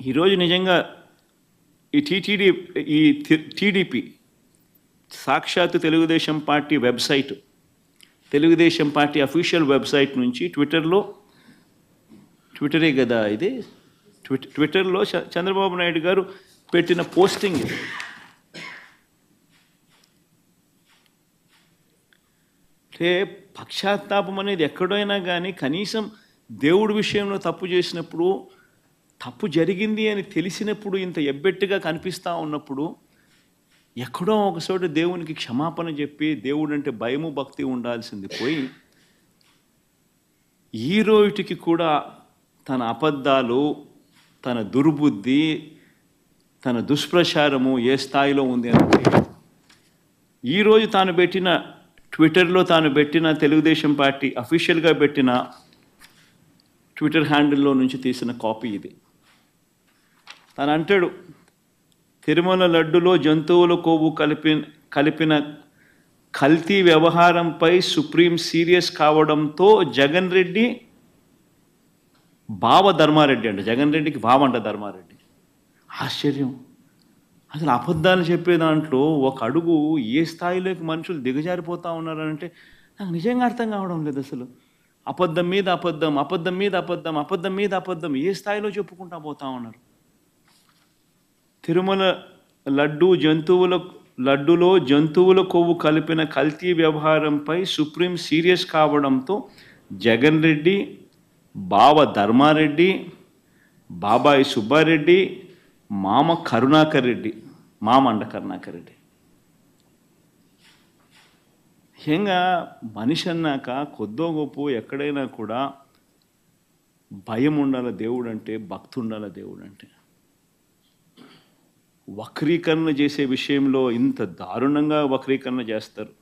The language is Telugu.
ఈరోజు నిజంగా ఈ టీడీపీ సాక్షాత్తు Telugu Desam party website, Telugu Desam party official website నుంచి ట్విట్టరే కదా ఇది, ట్విట్టర్లో చంద్రబాబు నాయుడు గారు పెట్టిన పోస్టింగ్ ఇది. అంటే పక్షాత్తాపం అనేది ఎక్కడైనా కానీ కనీసం దేవుడి విషయంలో తప్పు చేసినప్పుడు, తప్పు జరిగింది అని తెలిసినప్పుడు, ఇంత ఎబ్బెట్టుగా కనిపిస్తూ ఉన్నప్పుడు ఎక్కడో ఒకచోట దేవునికి క్షమాపణ చెప్పి దేవుడు అంటే భయము భక్తి ఉండాల్సింది పోయి ఈ రోజుకి కూడా తన అబద్ధాలు, తన దుర్బుద్ధి, తన దుష్ప్రచారము ఏ స్థాయిలో ఉంది అంటే ఈరోజు తాను పెట్టిన ట్విట్టర్లో తాను పెట్టిన తెలుగుదేశం పార్టీ అఫీషియల్గా పెట్టిన ట్విట్టర్ హ్యాండిల్లో నుంచి తీసిన కాపీ ఇది. తను అంటాడు, తిరుమల లడ్డులో జంతువుల కొవ్వు కలిపిన కల్తీ వ్యవహారంపై సుప్రీం సీరియస్ కావడంతో జగన్ రెడ్డి బావ ధర్మారెడ్డి అంట, జగన్ రెడ్డికి బావ అంట ధర్మారెడ్డి. ఆశ్చర్యం. అసలు అబద్ధాలు చెప్పే దాంట్లో ఒక అడుగు ఏ స్థాయిలోకి మనుషులు దిగజారిపోతూ ఉన్నారంటే నాకు నిజంగా అర్థం కావడం లేదు. అసలు అబద్ధం మీద అబద్ధం, అబద్ధం మీద అబద్ధం, అబద్ధం మీద అబద్ధం ఏ స్థాయిలో చెప్పుకుంటా పోతా ఉన్నారు. తిరుమల లడ్డులో జంతువుల కొవ్వు కలిపిన కల్తీ వ్యవహారంపై సుప్రీం సీరియస్ కావడంతో జగన్ రెడ్డి, బావ ధర్మారెడ్డి, బాబాయి సుబ్బారెడ్డి, మామ కరుణాకర్ రెడ్డి, మామ అండ కరుణాకర్ రెడ్డి. ముఖ్యంగా మనిషి అన్నాక కొద్దో గొప్ప ఎక్కడైనా కూడా భయం ఉండాలి దేవుడు అంటే, భక్తి ఉండాలి దేవుడు అంటే. వక్రీకరణ చేసే విషయంలో ఇంత దారుణంగా వక్రీకరణ చేస్తారు.